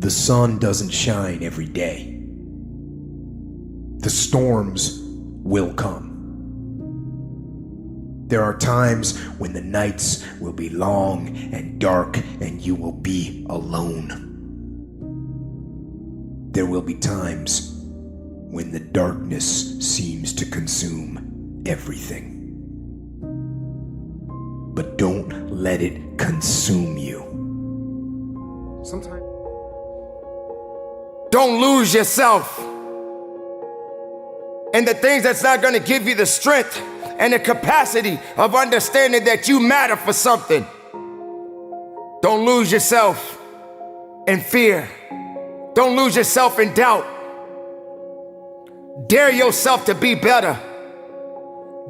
The sun doesn't shine every day. The storms will come. There are times when the nights will be long and dark and you will be alone. There will be times when the darkness seems to consume everything. But don't let it consume you. Sometimes. Don't lose yourself in the things that's not going to give you the strength and the capacity of understanding that you matter for something. Don't lose yourself in fear. Don't lose yourself in doubt. Dare yourself to be better.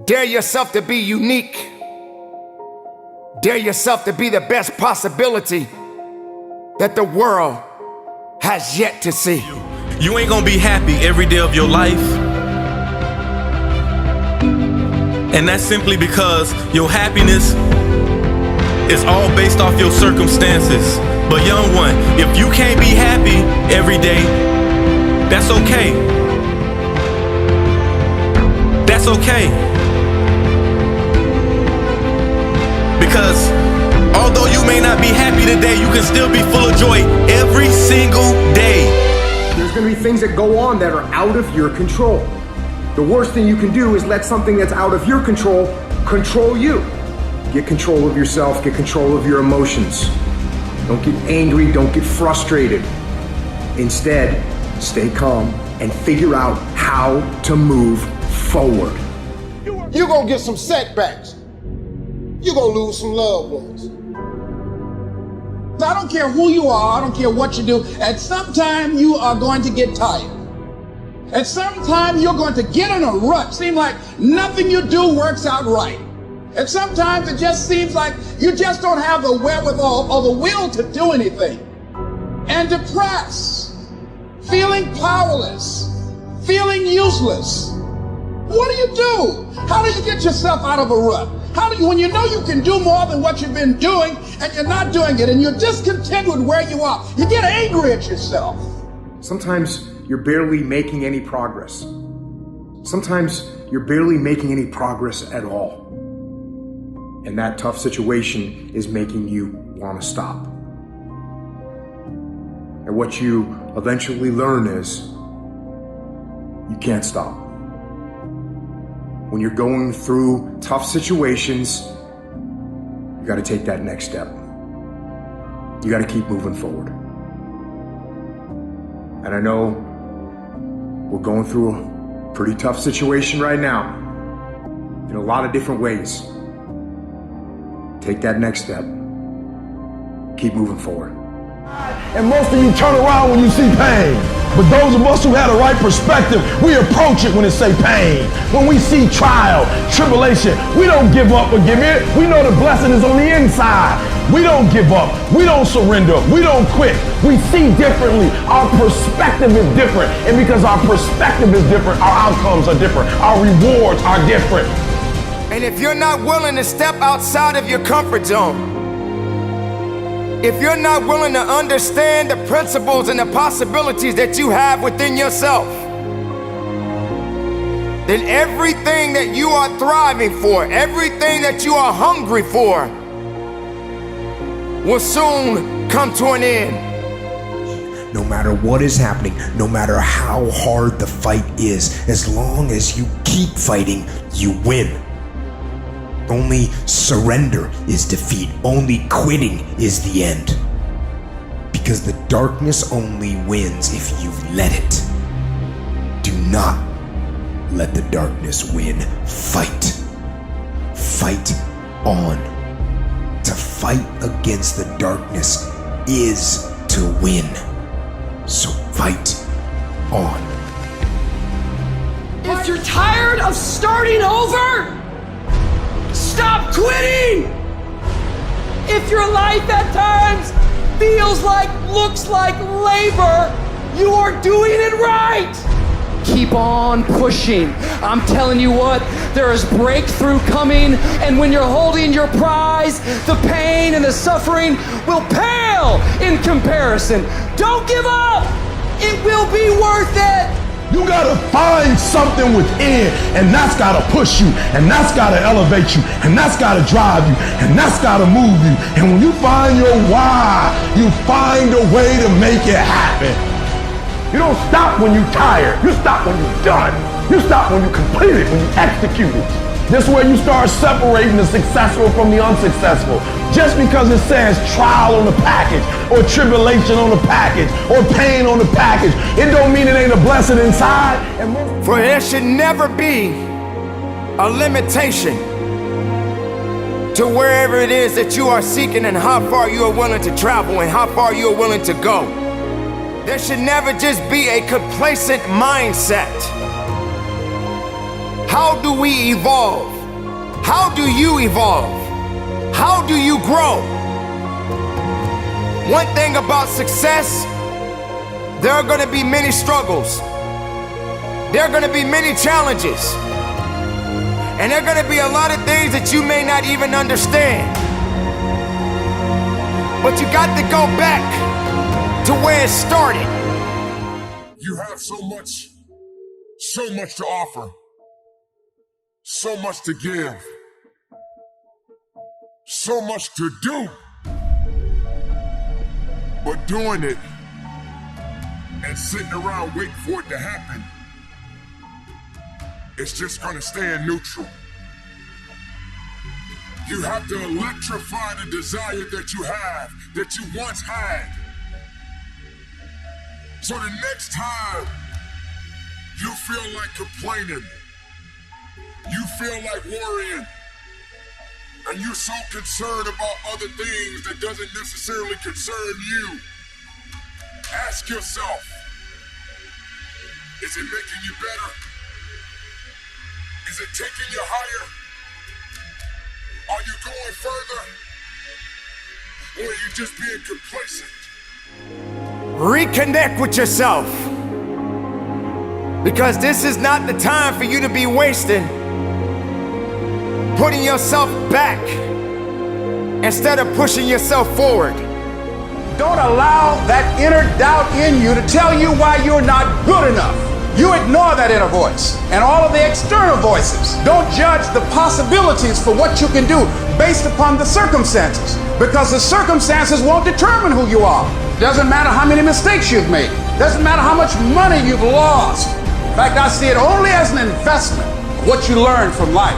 Dare yourself to be unique. Dare yourself to be the best possibility that the world has yet to see. You ain't gonna be happy every day of your life. And that's simply because your happiness is all based off your circumstances. But young one, if you can't be happy every day, that's okay. That's okay. Because although you may not be happy today, you can still be full of joy every single day. There's going to be things that go on that are out of your control. The worst thing you can do is let something that's out of your control control you. Get control of yourself, get control of your emotions. Don't get angry, don't get frustrated. Instead, stay calm and figure out how to move forward. You're going to get some setbacks. You're going to lose some loved ones. I don't care who you are, I don't care what you do. At some time, you are going to get tired. At some time, you're going to get in a rut. Seem like nothing you do works out right. And sometimes it just seems like you just don't have the wherewithal or the will to do anything. And depressed, feeling powerless, feeling useless. What do you do? How do you get yourself out of a rut? How do you, when you know you can do more than what you've been doing and you're not doing it and you're discontent with where you are, you get angry at yourself. Sometimes you're barely making any progress. Sometimes you're barely making any progress at all. And that tough situation is making you want to stop. And what you eventually learn is you can't stop. When you're going through tough situations, you got to take that next step. You got to keep moving forward. And I know we're going through a pretty tough situation right now in a lot of different ways. Take that next step. Keep moving forward. And most of you turn around when you see pain. But those of us who had a right perspective, we approach it when it say pain. When we see trial, tribulation, we don't give up or give in. We know the blessing is on the inside. We don't give up. We don't surrender. We don't quit. We see differently. Our perspective is different. And because our perspective is different, our outcomes are different. Our rewards are different. And if you're not willing to step outside of your comfort zone, if you're not willing to understand the principles and the possibilities that you have within yourself, then everything that you are thriving for, everything that you are hungry for, will soon come to an end. No matter what is happening, no matter how hard the fight is, as long as you keep fighting, you win. Only surrender is defeat. Only quitting is the end. Because the darkness only wins if you let it. Do not let the darkness win. Fight. Fight on. To fight against the darkness is to win. So fight on. If you're tired of starting over, stop quitting! If your life at times feels like, looks like labor, you are doing it right! Keep on pushing. I'm telling you what, there is breakthrough coming, and when you're holding your prize, the pain and the suffering will pale in comparison. Don't give up. It will be worth it. You gotta find something within, and that's gotta push you, and that's gotta elevate you, and that's gotta drive you, and that's gotta move you. And when you find your why, you find a way to make it happen. You don't stop when you're tired. You stop when you're done. You stop when you complete it, when you execute it. This is where you start separating the successful from the unsuccessful. Just because it says trial on the package, or tribulation on the package, or pain on the package, it don't mean it ain't a blessing inside. For there should never be a limitation to wherever it is that you are seeking and how far you are willing to travel and how far you are willing to go. There should never just be a complacent mindset. How do we evolve? How do you evolve? How do you grow? One thing about success, there are going to be many struggles. There are going to be many challenges. And there are going to be a lot of things that you may not even understand. But you got to go back to where it started. You have so much to offer, so much to give, so much to do. But doing it and sitting around waiting for it to happen, it's just gonna stay in neutral. You have to electrify the desire that you have, that you once had. So the next time you feel like complaining, you feel like worrying, and you're so concerned about other things that doesn't necessarily concern you, ask yourself, is it making you better? Is it taking you higher? Are you going further? Or are you just being complacent? Reconnect with yourself, because this is not the time for you to be wasting putting yourself back instead of pushing yourself forward. Don't allow that inner doubt in you to tell you why you're not good enough. You ignore that inner voice and all of the external voices. Don't judge the possibilities for what you can do based upon the circumstances, because the circumstances won't determine who you are. Doesn't matter how many mistakes you've made. Doesn't matter how much money you've lost. In fact, I see it only as an investment of what you learn from life.